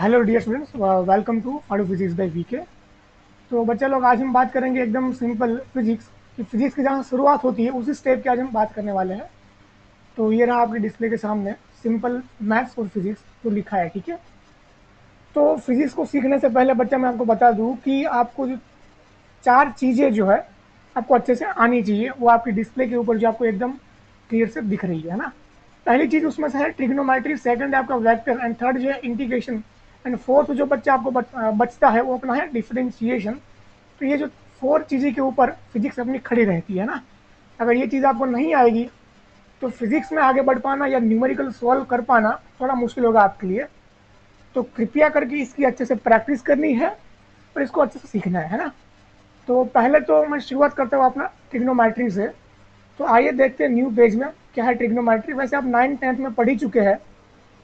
Hello dear students, welcome to audio physics by VK. तो बच्चा लोग, आज हम बात करेंगे एकदम सिंपल फिजिक्स कि फिजिक्स की जहाँ शुरुआत होती है उसी स्टेप की आज हम बात करने वाले हैं। तो ये रहा आपके डिस्प्ले के सामने सिंपल मैथ्स और फिजिक्स जो लिखा है, ठीक है। तो फिजिक्स को सीखने से पहले बच्चा मैं आपको बता दूं कि आपको जो चार चीज़ें जो है आपको अच्छे से आनी चाहिए, वो आपकी डिस्प्ले के ऊपर जो आपको एकदम क्लियर से दिख रही है ना। पहली चीज़ उसमें से है ट्रिग्नोमेट्री, सेकंड है आपका वेक्टर, एंड थर्ड जो है इंटीग्रेशन, एंड फोर्थ जो बच्चा आपको बचता है वो अपना है डिफरेंशिएशन। तो ये जो फोर चीज़ें के ऊपर फिजिक्स अपनी खड़ी रहती है ना। अगर ये चीज़ आपको नहीं आएगी तो फिजिक्स में आगे बढ़ पाना या न्यूमेरिकल सॉल्व कर पाना थोड़ा मुश्किल होगा आपके लिए। तो कृपया करके इसकी अच्छे से प्रैक्टिस करनी है और इसको अच्छे से सीखना है ना। तो पहले तो मैं शुरुआत करता हूँ अपना ट्रिग्नोमेट्री से। तो आइए देखते हैं न्यू पेज में क्या है ट्रिग्नोमेट्री। वैसे आप 9th 10th में पढ़ ही चुके हैं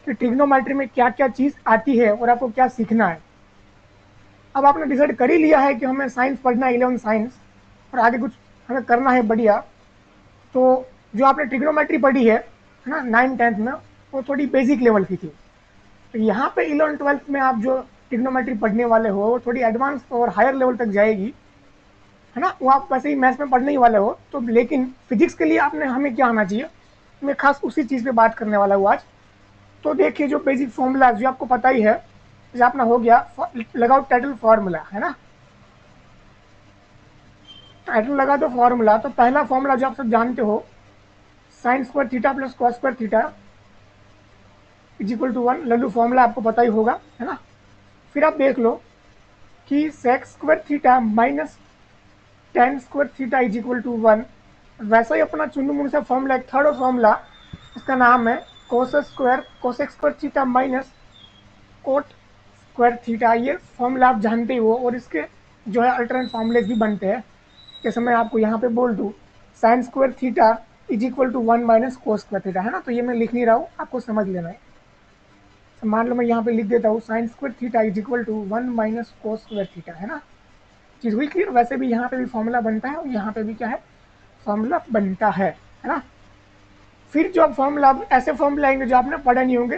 कि ट्रिग्नोमेट्री में क्या क्या चीज़ आती है और आपको क्या सीखना है। अब आपने डिसाइड कर ही लिया है कि हमें साइंस पढ़ना है, 11 साइंस, और आगे कुछ हमें करना है बढ़िया। तो जो आपने ट्रिग्नोमेट्री पढ़ी है ना 9th 10th में, वो थोड़ी बेसिक लेवल की थी। तो यहाँ पे 11th 12th में आप जो ट्रिग्नोमेट्री पढ़ने वाले हो वो थोड़ी एडवांस और हायर लेवल तक जाएगी, है ना। वो आप वैसे ही मैथ्स में पढ़ने ही वाले हो। तो लेकिन फिजिक्स के लिए आपने हमें क्या आना चाहिए, मैं खास उसी चीज़ पे बात करने वाला हूँ आज। तो देखिए, जो बेसिक फॉर्मूला जो आपको पता ही है, जो अपना हो गया लगाओ टाइटल फार्मूला, है ना। टाइटल लगा दो फार्मूला। तो पहला फार्मूला जो आप सब जानते हो, sine square theta plus cos square theta is equal to 1। लल्लू फार्मूला आपको पता ही होगा, है ना। फिर आप देख लो कि sec square theta minus tan square theta is equal to 1। वैसा ही अपना चुन्नू मुन्नू सा फॉर्मूला, एक थर्ड फॉर्मूला, इसका नाम है cosec square cosec square theta minus cot square theta. ये फॉर्मूला आप जानते ही हो, और इसके जो है अल्टरनेट फॉर्मूलेज भी बनते हैं। जैसे मैं आपको यहाँ पे बोल दूँ, sine square theta is equal to 1 minus cos square theta, है ना। तो ये मैं लिख नहीं रहा हूँ, आपको समझ लेना है। तो मान लो मैं यहाँ पे लिख देता हूँ sine square theta is equal to 1 minus cos square theta, है ना। चीज़ हुई क्लियर। वैसे भी यहाँ पे भी फॉर्मूला बनता है और यहाँ पे भी क्या है, फॉर्मूला बनता है ना। फिर जो आप फॉर्मूला, ऐसे फॉर्मूला आएंगे जो आपने पढ़े नहीं होंगे।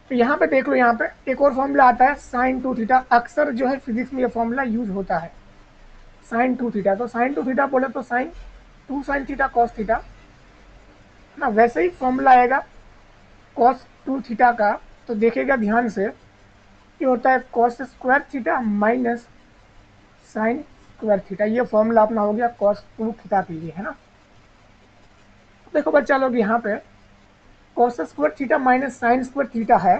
तो यहाँ पे देख लो, यहाँ पे एक और फॉर्मूला आता है साइन टू थीटा। अक्सर जो है फिजिक्स में ये फॉर्मूला यूज होता है, साइन टू थीटा। तो साइन टू थीटा बोले तो sign to sine theta cos theta ना। वैसे ही फॉर्मूला आएगा कॉस टू थीटा का। तो देखिएगा ध्यान से, ये होता है cos square theta minus sign square theta. ये फॉर्मूला अपना हो गया कॉस टू थीटा के लिए, है ना। देखो बच्चा लोग, यहाँ पे cos square theta minus sign square theta है।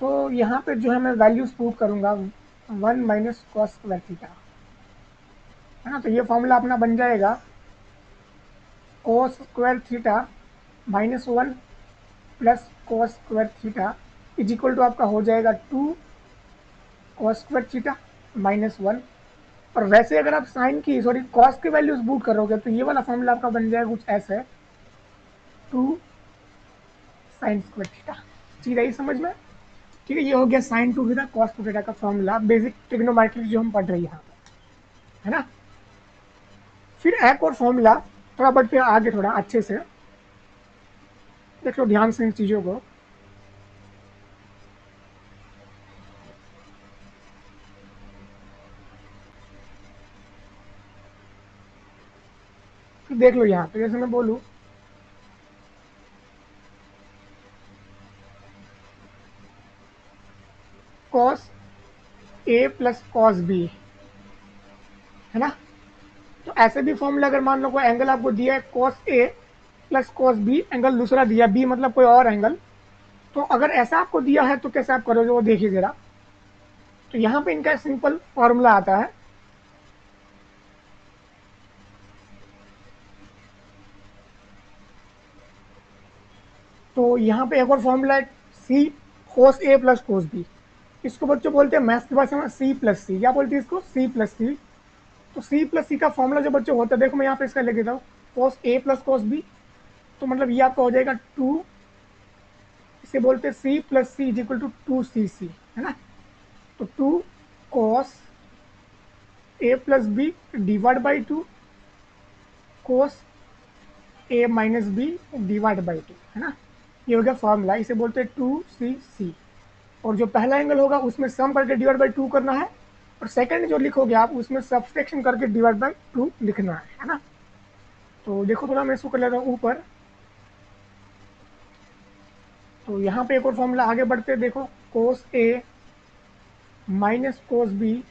तो यहाँ पे जो है मैं वैल्यूज पुट करूंगा 1 माइनस कॉस स्क्वायर थीटा, है ना। तो ये फॉर्मूला अपना बन जाएगा cos square theta minus 1 plus cos square theta is equal to आपका हो जाएगा 2 कॉस स्क्वायर थीटा माइनस 1। और वैसे अगर आप साइन की सॉरी कॉस की वैल्यूज पुट करोगे तो ये वाला फॉर्मूला आपका बन जाएगा कुछ ऐसे, 2 साइन स्क्वायर थीटा। चीज आई समझ में? ठीक है, ये हो गया sign to theta cos two theta का फॉर्मूला, बेसिक ट्रिग्नोमेट्री जो हम पढ़ रहे हैं यहाँ पे, है ना। फिर एक और फॉर्मूला, थोड़ा बढ़ते हैं आगे थोड़ा अच्छे से देख लो ध्यान से इन चीज़ों को। फिर देख लो यहाँ पे, जैसे मैं बोलूँ cos A plus cos B, है ना। तो ऐसे भी फॉर्मूला, अगर मान लो कोई एंगल आपको दिया है cos A plus cos B, angle दूसरा दिया बी मतलब कोई और एंगल, तो अगर ऐसा आपको दिया है तो कैसे आप करोगे वो देखिए जरा। तो यहाँ पे इनका सिंपल फॉर्मूला आता है, तो यहाँ पे एक और फॉर्मूला है सी कोस ए प्लस कोस बी। इसको बच्चों बोलते हैं मैथ्स की भाषा में सी प्लस सी। क्या बोलते हैं इसको? सी प्लस सी। तो सी प्लस सी का फॉर्मूला जो बच्चों होता है, देखो मैं यहाँ पे इसका लिख देता हूँ, कोस ए प्लस कोस बी। तो मतलब ये आपका हो जाएगा 2, इसे बोलते हैं C plus C is equal to 2cc, है ना। तो 2 cos A plus B divide by 2 cos A minus B divide by 2, है ना। ये हो गया फॉर्मूला, इसे बोलते हैं 2cc। और जो पहला एंगल होगा उसमें सम करके डिवाइड बाई 2 करना है, और सेकंड जो लिखोगे आप उसमें सब्सट्रैक्शन करके डिवाइड बाई 2 लिखना है ना। तो देखो थोड़ा मैं इसको कर लेता हूँ ऊपर। तो यहाँ पे एक और फॉर्मूला आगे बढ़ते देखो, कोस ए माइनस कोस बी,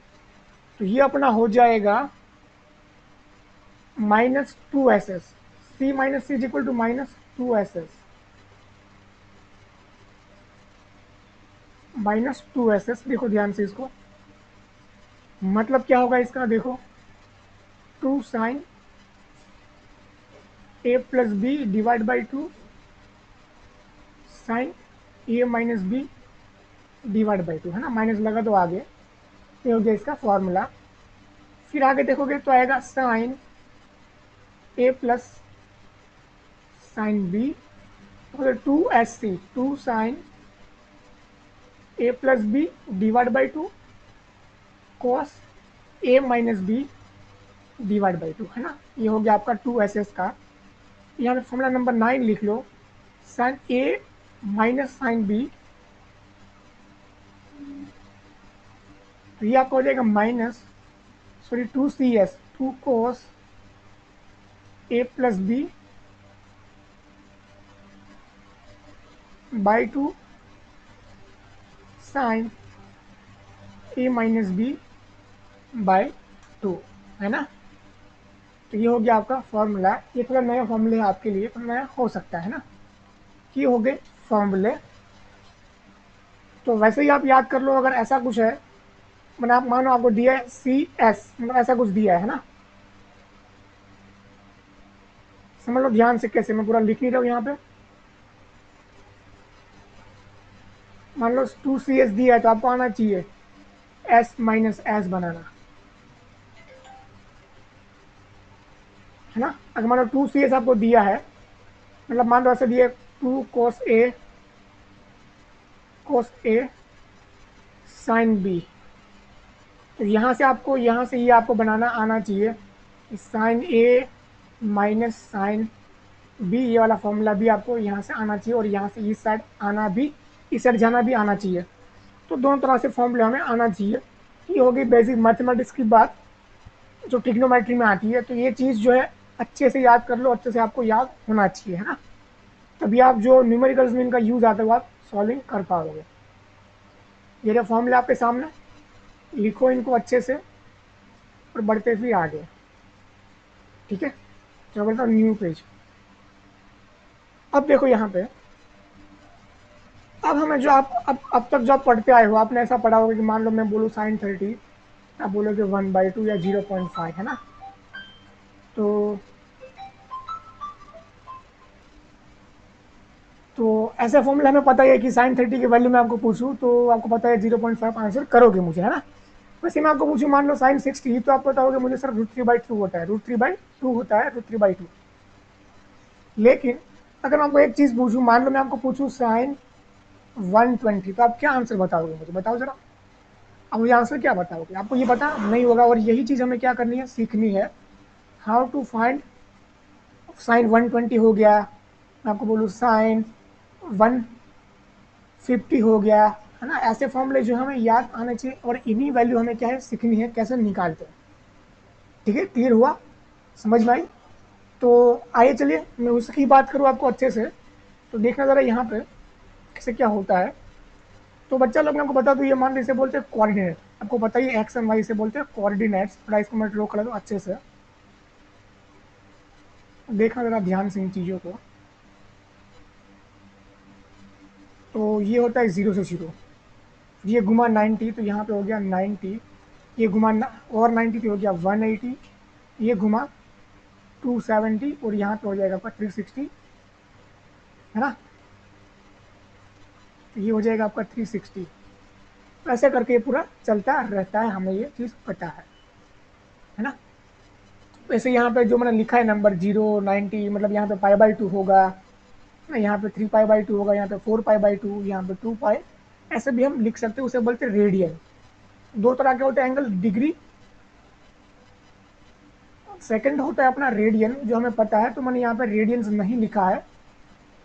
तो ये अपना हो जाएगा minus 2ss, C minus C is equal to minus 2ss, minus 2ss। देखो ध्यान से इसको, मतलब क्या होगा इसका, देखो 2 sine A plus B divide by 2 sine A minus B divide by 2, है ना, माइनस लगा तो आगे, ये हो गया इसका फॉर्मूला। फिर आगे देखोगे तो आएगा sine A plus sine B, तो 2SC, 2 sine A plus B divide by 2 cos A minus B divide by 2, है ना। ये हो गया आपका 2SS का। यहाँ पे फॉर्मूला नंबर 9 लिख लो, sine A minus sine B, तो ये आपका हो जाएगा minus, sorry 2CS, 2 cos A plus B by 2 sine A minus B by 2, है ना। तो ये हो गया आपका फॉर्मूला। ये थोड़ा नया फॉर्मूले है आपके लिए, तो नया हो सकता है ना। ये हो गए फॉर्मूले। तो वैसे ही आप याद कर लो, अगर ऐसा कुछ है, मैंने आप मानो आपको दिया है CS, मतलब ऐसा कुछ दिया है ना, समझ लो ध्यान से कैसे, मैं पूरा लिख नहीं रहा हूँ यहाँ पे। मान लो 2CS दिया है तो आपको आना चाहिए S माइनस एस बनाना, है ना। अगर मान लो 2CS आपको दिया है, मतलब मान लो ऐसे दिया 2 कोस ए साइन बी, तो यहाँ से आपको, यहाँ से ये आपको बनाना आना चाहिए sign A minus sine B, ये वाला फॉर्मूला भी आपको यहाँ से आना चाहिए, और यहाँ से इस साइड आना भी, इस साइड जाना भी आना चाहिए। तो दोनों तरह से फॉर्मूले हमें आना चाहिए। ये होगी बेसिक मैथमेटिक्स की बात जो ट्रिग्नोमेट्री में आती है। तो ये चीज़ जो है अच्छे से याद कर लो, अच्छे से आपको याद होना चाहिए, है ना, तभी आप जो न्यूमेरिकल्स में इनका यूज़ आता है वो आप सॉल्विंग कर पाओगे। ये जो फॉर्मूले आपके सामने, लिखो इनको अच्छे से और बढ़ते फिर आगे, ठीक है। तो बोलता हूँ न्यू पेज। अब देखो यहाँ पे, अब हमें जो आप अब तक जो आप पढ़ते आए हो, आपने ऐसा पढ़ा होगा कि मान लो मैं बोलूँ साइन 30, आप बोलोगे 1/2 या 0.5, है ना। तो ऐसे फॉर्मूला हमें पता है कि साइन 30 की वैल्यू में आपको पूछूं तो आपको पता है 0.5 आंसर करोगे मुझे, है ना। वैसे मैं आपको पूछूं मान लो साइन 60, तो आप बताओगे मुझे सर √3/2 होता है, √3/2 होता है, √3/2। लेकिन अगर मैं आपको एक चीज़ पूछूं, मान लो मैं आपको पूछूं साइन 120, तो आप क्या आंसर बताओगे मुझे, बताओ जरा। अब मुझे आंसर क्या बताओगे, आपको ये पता नहीं होगा। और यही चीज़ हमें क्या करनी है, सीखनी है, हाउ टू फाइंड साइन 120 हो गया, मैं आपको बोलूँ साइन 150 हो गया, है ना। ऐसे फॉर्मूले जो हमें याद आने चाहिए, और इन्हीं वैल्यू हमें क्या है सीखनी है, कैसे निकालते हैं। ठीक है, क्लियर हुआ, समझ में आई। तो आइए चलिए मैं उसकी बात करूँ आपको अच्छे से। तो देखना ज़रा यहाँ पे कैसे क्या होता है। तो बच्चा लोग मैं आपको बता दूँ, ये मान लो इसे बोलते हैं कोऑर्डिनेट, आपको पता ही एक्स एंड वाई से बोलते हैं कोऑर्डिनेट्स। थोड़ा इसको मैं ड्रॉ करा दूँ अच्छे से, देखना ज़रा ध्यान से इन चीज़ों को। तो ये होता है 0 से शुरू, ये घुमा 90 तो यहाँ पे हो गया 90, ये घुमा और 90 पे हो गया 180, ये घुमा 270 और यहाँ पे हो जाएगा आपका 360, है ना। तो ये हो जाएगा आपका 360। तो ऐसे करके ये पूरा चलता रहता है, हमें ये चीज़ पता है ना। वैसे यहाँ पे जो मैंने लिखा है नंबर 0, 90, मतलब यहाँ पे π/2 होगा, यहाँ पे 3π/2 होगा, यहाँ पे 4π/2, यहाँ पे 2π, ऐसे भी हम लिख सकते हैं। उसे बोलते हैं रेडियन। दो तरह के होते हैं एंगल, डिग्री, सेकंड होता है अपना रेडियन, जो हमें पता है। तो मैंने यहाँ पे रेडियंस नहीं लिखा है,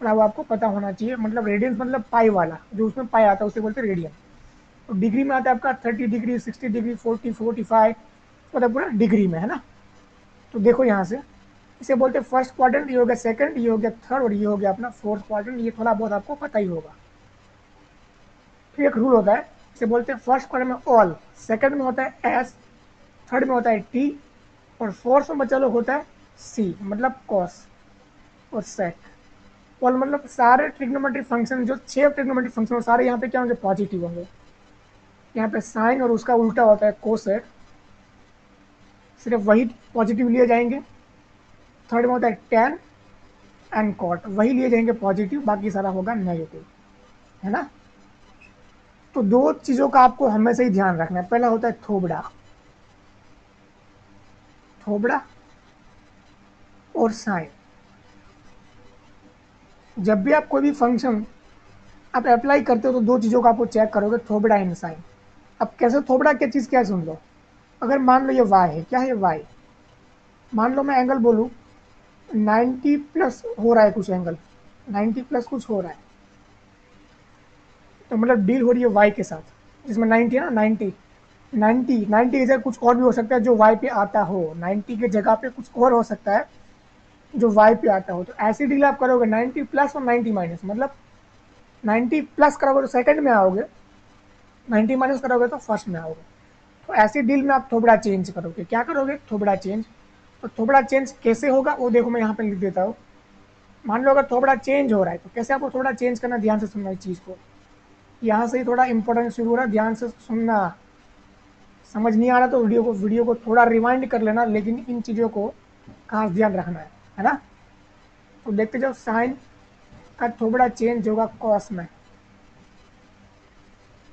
पर वो आपको पता होना चाहिए। मतलब रेडियंस मतलब पाई वाला, जो उसमें पाई आता है उसे बोलते हैं रेडियन। तो डिग्री में आता है आपका 30 डिग्री, 60 डिग्री, 40, 45, मतलब पूरा डिग्री में, है ना। तो देखो यहाँ से इसे बोलते हैं फर्स्ट क्वाड्रेंट, ये हो गया सेकंड, ये हो गया थर्ड, और ये हो गया अपना फोर्थ क्वाड्रेंट। ये थोड़ा बहुत आपको पता ही होगा। फिर एक रूल होता है, इसे बोलते हैं फर्स्ट क्वाड्रेंट में ऑल, सेकंड में होता है एस, थर्ड में होता है टी, और फोर्थ में बच्चा लोग होता है सी, मतलब कॉस और सेक। ऑल मतलब सारे ट्रिग्नोमेट्रिक फंक्शन, जो 6 ट्रिग्नोमेट्रिक फंक्शन सारे यहाँ पे क्या होंगे, पॉजिटिव होंगे। यहाँ पे साइन और उसका उल्टा होता है कोसेक, सिर्फ वही पॉजिटिव लिए जाएंगे। थर्ड में होता है टेन एंड कॉट, वही लिए जाएंगे पॉजिटिव, बाकी सारा होगा नेगेटिव, है ना। तो दो चीज़ों का आपको हमेशा ही ध्यान रखना है। पहला होता है थोबड़ा, थोबड़ा और साइन। जब भी आप कोई भी फंक्शन आप अप्लाई करते हो तो दो चीज़ों का आपको चेक करोगे, थोबड़ा एंड साइन। अब कैसे थोबड़ा, क्या चीज़ क्या है सुन लो। अगर मान लो ये y है, क्या है y, मान लो मैं एंगल बोलूँ 90 प्लस हो रहा है, कुछ एंगल 90 प्लस कुछ हो रहा है, तो मतलब डील हो रही है y के साथ, जिसमें 90 है ना, 90 की जगह कुछ और भी हो सकता है जो y पे आता हो, 90 की जगह पे कुछ और हो सकता है जो y पे आता हो। तो ऐसी डील आप करोगे 90 प्लस और 90 माइनस, मतलब 90 प्लस करोगे तो सेकंड में आओगे, 90 माइनस करोगे तो फर्स्ट में आओगे। तो ऐसी डील में आप थोबड़ा चेंज करोगे। क्या करोगे, थोबड़ा चेंज। तो थोबड़ा चेंज कैसे होगा वो देखो, मैं यहाँ पे लिख देता हूँ। मान लो अगर थोबड़ा चेंज हो रहा है तो कैसे आपको थोड़ा चेंज करना, ध्यान से सुनना इस चीज़ को। यहाँ से ही थोड़ा इंपॉर्टेंट शुरू हो रहा है, ध्यान से सुनना। समझ नहीं आ रहा तो वीडियो को थोड़ा रिवाइंड कर लेना, लेकिन इन चीज़ों को खास ध्यान रखना है ना। तो देखते जाओ, साइन का थोबड़ा चेंज होगा कॉस में,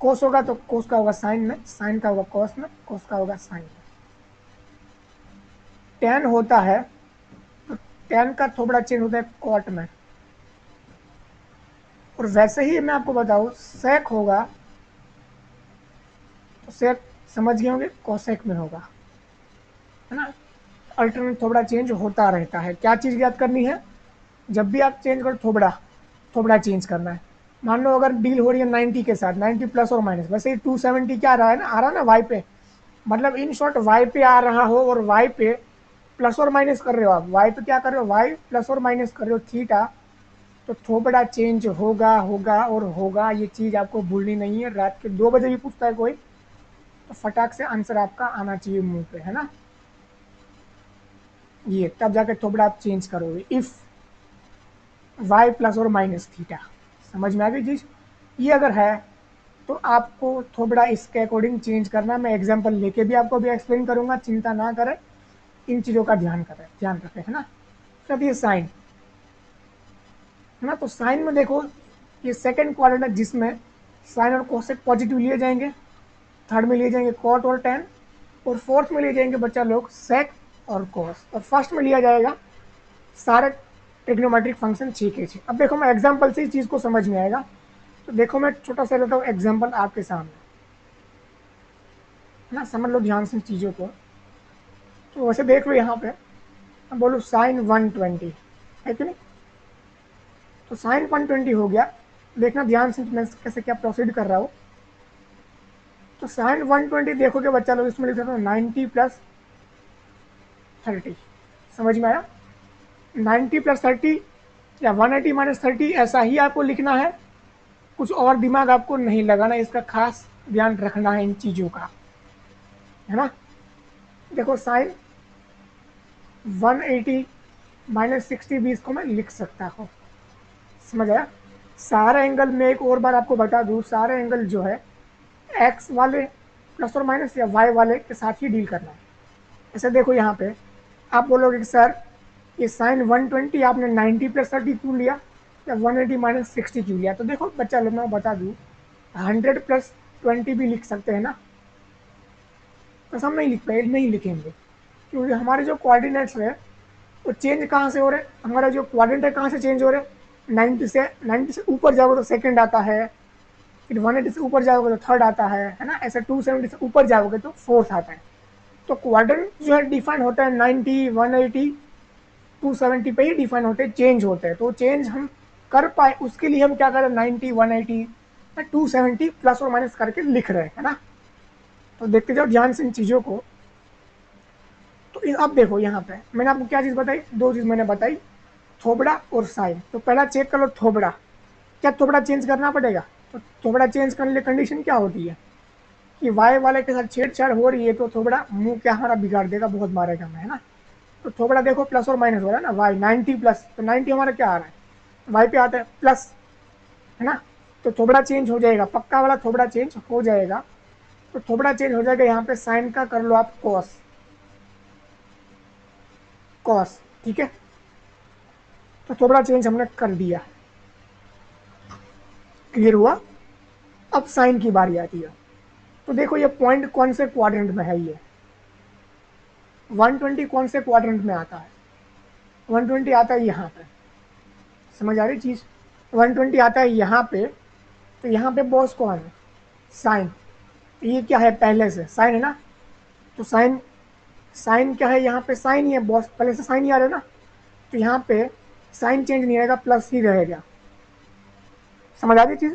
कोस होगा तो कोस का होगा साइन में, साइन का होगा कॉस में, कॉस का होगा साइन में। टेन होता है तो टेन का थोबड़ा चेंज होता है कॉट में। और वैसे ही मैं आपको बताऊं, सेक होगा तो सेक समझ गए होंगे, कोसेक में होगा, है ना। अल्टरनेट थोबड़ा चेंज होता रहता है। क्या चीज़ याद करनी है, जब भी आप चेंज करो थोबड़ा, थोबड़ा चेंज करना है। मान लो अगर डील हो रही है 90 के साथ, 90 प्लस और माइनस, वैसे ही 270 क्या आ रहा है ना, आ रहा है ना वाई पे, मतलब इन शॉर्ट वाई पे आ रहा हो और वाई पे प्लस और माइनस कर रहे हो आप, वाई पे क्या कर रहे हो, वाई प्लस और माइनस कर रहे हो थीटा, तो थोबड़ा चेंज होगा होगा और होगा। ये चीज़ आपको भूलनी नहीं है। रात के 2 बजे भी पूछता है कोई तो फटाक से आंसर आपका आना चाहिए मुंह पे, है ना। ये तब जाके थोबड़ा आप चेंज करोगे, इफ वाई प्लस और माइनस थीटा। समझ में आ गई चीज़। ये अगर है तो आपको थोबड़ा इसके अकॉर्डिंग चेंज करना। मैं एग्जांपल लेके भी आपको भी एक्सप्लेन करूंगा, चिंता ना करें, इन चीज़ों का ध्यान रखें, है ना। फिर ये साइन, है ना। तो साइन में देखो, ये सेकंड क्वाड्रेंट है जिसमें साइन और कोसेक पॉजिटिव लिए जाएंगे, थर्ड में लिए जाएंगे कॉट और टेन, और फोर्थ में लिए जाएंगे बच्चा लोग सेक और कॉस, और फर्स्ट में लिया जाएगा सारे ट्रिग्नोमेट्रिक फंक्शन 6 के 6। अब देखो मैं एग्जाम्पल से इस चीज़ को समझ में आएगा। तो देखो मैं छोटा सा लेता हूँ एग्जाम्पल आपके सामने, है ना, समझ लो ध्यान से चीज़ों को। तो वैसे देख लो यहाँ पे, मैं बोलूँ साइन 120 है कि नहीं, तो साइन 120 हो गया। देखना ध्यान से मैं कैसे क्या प्रोसीड कर रहा हूँ। तो साइन 120 देखोगे बच्चा लोग, इसमें लिख सकते हो 90 प्लस 30। समझ में आया, 90 प्लस 30 या 180 माइनस 30, ऐसा ही आपको लिखना है। कुछ और दिमाग आपको नहीं लगाना, इसका खास ध्यान रखना है इन चीज़ों का, है ना। देखो साइन 180 माइनस 60 भी इसको मैं लिख सकता हूँ। समझ आया। सारे एंगल में एक और बार आपको बता दूँ, सारे एंगल जो है एक्स वाले प्लस और माइनस या वाई वाले के साथ ही डील करना है। ऐसे देखो यहाँ पे आप बोलोगे कि सर ये साइन 120 आपने 90 प्लस 30 क्यों लिया या 180 माइनस 60 क्यों लिया। तो देखो बच्चा लोग मैं बता दूँ, 100 प्लस 20 भी लिख सकते हैं ना, बस हम नहीं लिखेंगे, क्योंकि हमारे जो कोऑर्डिनेट्स है वो चेंज कहाँ से हो रहे हैं, हमारा जो क्वाड्रेंट है कहाँ से चेंज हो रहे हैं, 90 से ऊपर जाओगे तो सेकंड आता है, फिर 180 से ऊपर जाओगे तो थर्ड आता है ना। ऐसे 270 से ऊपर जाओगे तो फोर्थ आता है। तो क्वाड्रेंट जो है डिफाइन होता है 90, 180, 270 पे ही डिफाइन होते हैं, चेंज होते हैं। तो चेंज हम कर पाए उसके लिए हम क्या करें, 90, 180, मैं 270 प्लस और माइनस करके लिख रहे हैं ना। तो देखते जाओ ध्यान से इन चीज़ों को। तो अब देखो यहाँ पे मैंने आपको क्या चीज़ बताई, दो चीज़ मैंने बताई, थोबड़ा और साइन। तो पहला चेक कर लो थोबड़ा, क्या थोबड़ा चेंज करना पड़ेगा? तो थोबड़ा चेंज करने की कंडीशन क्या होती है कि वाई वाले के साथ छेड़छाड़ हो रही है, तो थोबड़ा मुंह क्या हमारा बिगाड़ देगा, बहुत मारेगा हमें, है ना। तो थोबड़ा देखो प्लस और माइनस हो रहा है ना, वाई 90 प्लस, तो 90 हमारा क्या आ रहा है, वाई पे आता है प्लस, है ना। तो थोबड़ा चेंज हो जाएगा, पक्का वाला थोबड़ा चेंज हो जाएगा। तो थोबड़ा चेंज हो जाएगा, यहाँ पे साइन का कर लो आप कॉस, कॉस, ठीक है। तो थोबड़ा चेंज हमने कर दिया, क्लियर हुआ। अब साइन की बारी आती है। तो देखो ये पॉइंट कौन से क्वाड्रेंट में है, ये 120 कौन से क्वाड्रेंट में आता है, 120 आता है यहाँ पे, समझ आ रही चीज़, 120 आता है यहाँ पे। तो यहाँ पे बॉस कौन है, साइन। तो ये क्या है, पहले से साइन है ना। तो साइन, साइन क्या है यहाँ पे, साइन ही है बॉस, पहले से साइन ही आ रहा है ना। तो यहाँ पे साइन चेंज नहीं रहेगा, प्लस ही रहेगा, समझ आ रही चीज़।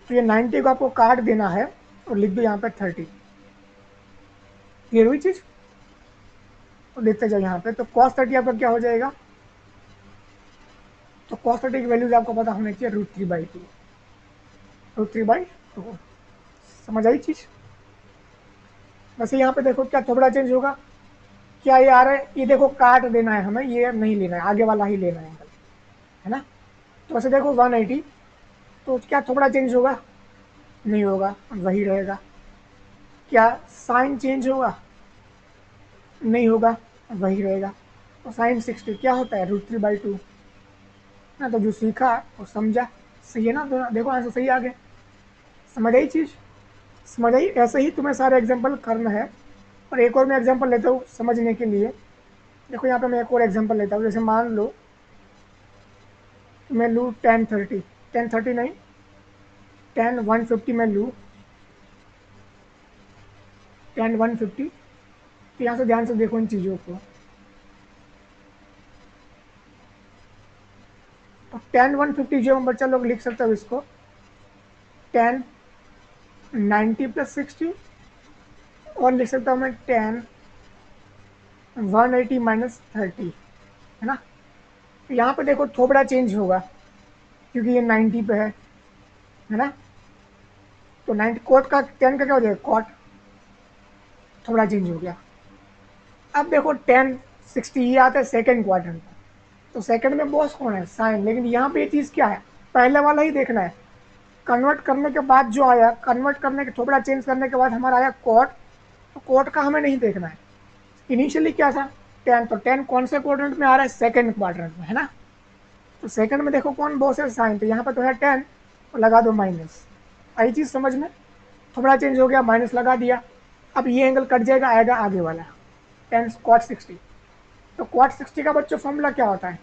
तो ये 90 को आपको काट देना है और लिख दो यहाँ पे 30, क्लियर हुई चीज़। तो देखते जाओ यहाँ पे, तो cos 30 आपका क्या हो जाएगा, तो cos 30 की वैल्यूज आपको पता होनी चाहिए √3/2, √3/2, समझ आई चीज़। वैसे यहाँ पे देखो क्या थोड़ा चेंज होगा, क्या ये आ रहा है, ये देखो काट देना है हमें, ये नहीं लेना है, आगे वाला ही लेना है ना। तो वैसे देखो 180, तो क्या थोड़ा चेंज होगा, नहीं होगा, वही रहेगा। क्या साइन चेंज होगा, नहीं होगा, वही रहेगा। तो साइन 60 क्या होता है, √3/2 ना। तो जो सीखा और समझा, सही है ना, तो देखो आंसर सही आ गया, समझ आई चीज़, समझ आई। ऐसे ही तुम्हें सारे एग्जाम्पल करना है। और एक और मैं एग्जाम्पल लेता हूँ समझने के लिए। देखो यहाँ पे मैं एक और एग्जाम्पल लेता हूँ, जैसे मान लो मैं लूँ 1030, 1030 नहीं, 10 150 में लूँ, 10 150। तो यहाँ से ध्यान से देखो इन चीज़ों को। तो 10 150 जो बच्चा लोग लिख सकते हो इसको 10 90 + 60, और लिख सकता हूँ मैं 10 180 - 30, है ना। तो यहाँ पे देखो थोड़ा चेंज होगा क्योंकि ये 90 पे है ना। तो 90 कोट का 10 का क्या हो जाएगा, कॉट, थोड़ा चेंज हो गया। अब देखो 10 60 ये आता है सेकंड क्वार्टर में, तो सेकंड में बॉस कौन है, साइन। लेकिन यहाँ पे ये चीज़ क्या है, पहले वाला ही देखना है। कन्वर्ट करने के बाद जो आया, कन्वर्ट करने के थोड़ा चेंज करने के बाद हमारा आया कॉट, तो कॉट का हमें नहीं देखना है। इनिशियली क्या था 10, तो 10 कौन से क्वाड्रेंट में आ रहा है, सेकंड क्वाड्रेंट में, है ना। तो सेकंड में देखो कौन बॉस है, साइन। तो यहाँ पर तो है 10, तो लगा दो माइनस। आई चीज़ समझ में, थोड़ा चेंज हो गया, माइनस लगा दिया। अब ये एंगल कट जाएगा, आएगा आगे वाला 10 cot 60। तो cot 60 का बच्चों फॉर्मूला क्या होता है,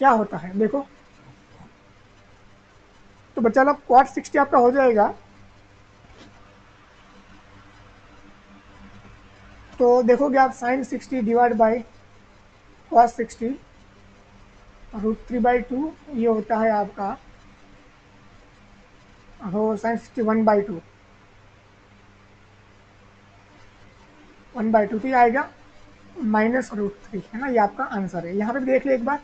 क्या होता है देखो। तो बच्चा लोग cot 60 आपका हो जाएगा, तो देखोगे आप sin 60 डिवाइड बाई cos 60 √3/2, ये होता है आपका हो sin 60 1/2, 1/2 तो ये आएगा -√3, है ना। ये आपका आंसर है। यहाँ पे देख ले एक बार,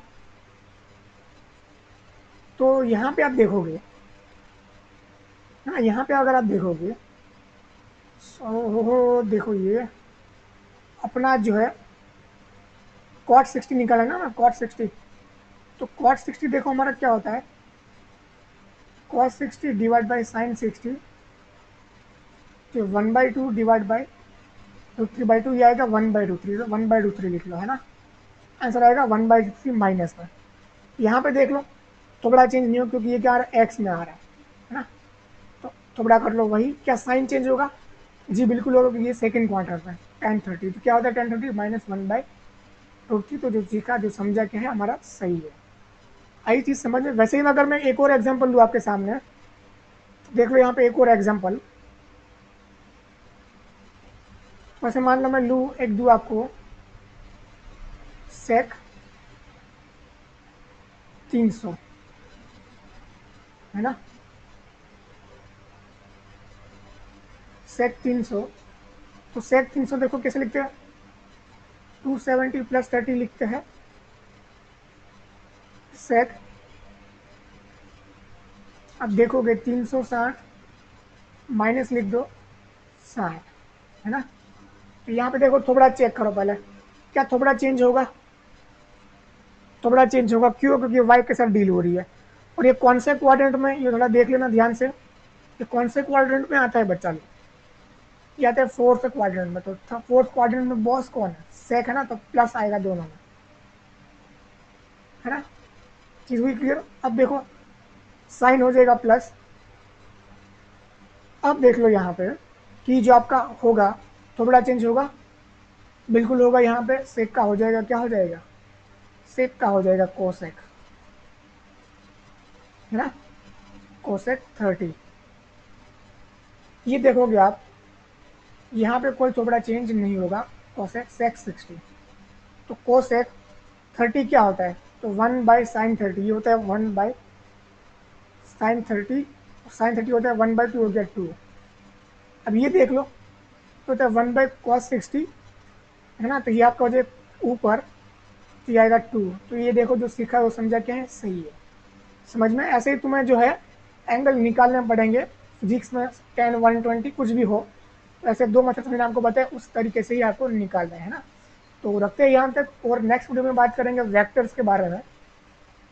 तो यहाँ पे आप देखोगे ना, यहाँ पे अगर आप देखोगे हो देखो ये अपना जो है cot 60 निकाला ना, cot 60। तो cot 60 देखो हमारा क्या होता है, cos 60 डिवाइड बाई sin 60, तो 1/2 डिवाइड बाई √3/2, ये आएगा 1/√3, तो 1/√3 लिख लो, है ना। आंसर आएगा 1/3 माइनस में। यहाँ पे देख लो थोड़ा चेंज नहीं हो क्योंकि ये क्या आ रहा है, एक्स में आ रहा है ना। तो थोड़ा कर लो, वही क्या साइन चेंज होगा, जी बिल्कुल होगा, ये सेकंड क्वार्टर में 1030। तो क्या होता है 1030 -1/√3। तो जो सीखा जो समझा क्या है हमारा सही है, आई चीज़ समझ में। वैसे ही अगर मैं एक और एग्जांपल लूँ आपके सामने, तो देख लो यहाँ पे एक और एग्जांपल। वैसे मान लो मैं लूँ एक दूँ आपको सेक 300, है ना। सेक 300, तो सेक 300 देखो कैसे लिखते हैं, 270 प्लस 30 लिखते हैं। सेक, अब देखोगे 360 माइनस लिख दो 60, है ना। तो यहाँ पे देखो थोड़ा चेक करो पहले, क्या थोड़ा चेंज होगा, थोड़ा चेंज होगा, क्यों, क्योंकि वाई के साथ डील हो रही है। और ये कौन से क्वाड्रेंट में, ये थोड़ा देख लेना ध्यान से, ये कौन से क्वाड्रेंट में आता है बच्चा लोग, ये आता है फोर्थ क्वाड्रेंट में। तो फोर्थ क्वाड्रेंट में बॉस कौन है, सेक है ना, तो प्लस आएगा दोनों में, है ना। चीज हुई क्लियर। अब देखो साइन हो जाएगा प्लस। अब देख लो यहाँ पे कि जो आपका होगा थोड़ा चेंज होगा, बिल्कुल होगा, यहाँ पे सेक का हो जाएगा, क्या हो जाएगा, सेक का हो जाएगा कोसेक, है ना, कोसेक 30। ये देखोगे आप, यहाँ पे कोई थोड़ा चेंज नहीं होगा, कोसेक सेक 60। तो कोसेक 30 क्या होता है, तो 1/sin 30, ये होता है 1/sin 30, sin 30 होता है 1/2, हो गया 2। अब ये देख लो, तो होता है 1/cos 60, है ना, तो ये आपका हो जाए ऊपर, तो ये आएगा 2। तो ये देखो जो सीखा है वो समझा क्या है, सही है, समझ में। ऐसे ही तुम्हें जो है एंगल निकालने पड़ेंगे फिजिक्स में, 10 120 कुछ भी हो, ऐसे दो मेथड मैंने आपको बताया, उस तरीके से ही आपको निकालना है ना। तो रखते हैं यहाँ तक, और नेक्स्ट वीडियो में बात करेंगे वेक्टर्स के बारे में।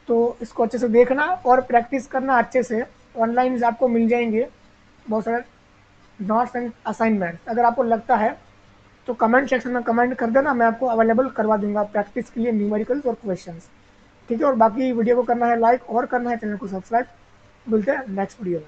तो इसको अच्छे से देखना और प्रैक्टिस करना अच्छे से, ऑनलाइन आपको मिल जाएंगे बहुत सारे नोट्स एंड असाइनमेंट। अगर आपको लगता है तो कमेंट सेक्शन में कमेंट कर देना, मैं आपको अवेलेबल करवा दूंगा प्रैक्टिस के लिए न्यूमेरिकल्स और क्वेश्चंस, ठीक है। और बाकी वीडियो को करना है लाइक और करना है चैनल को सब्सक्राइब। मिलते हैं नेक्स्ट वीडियो में।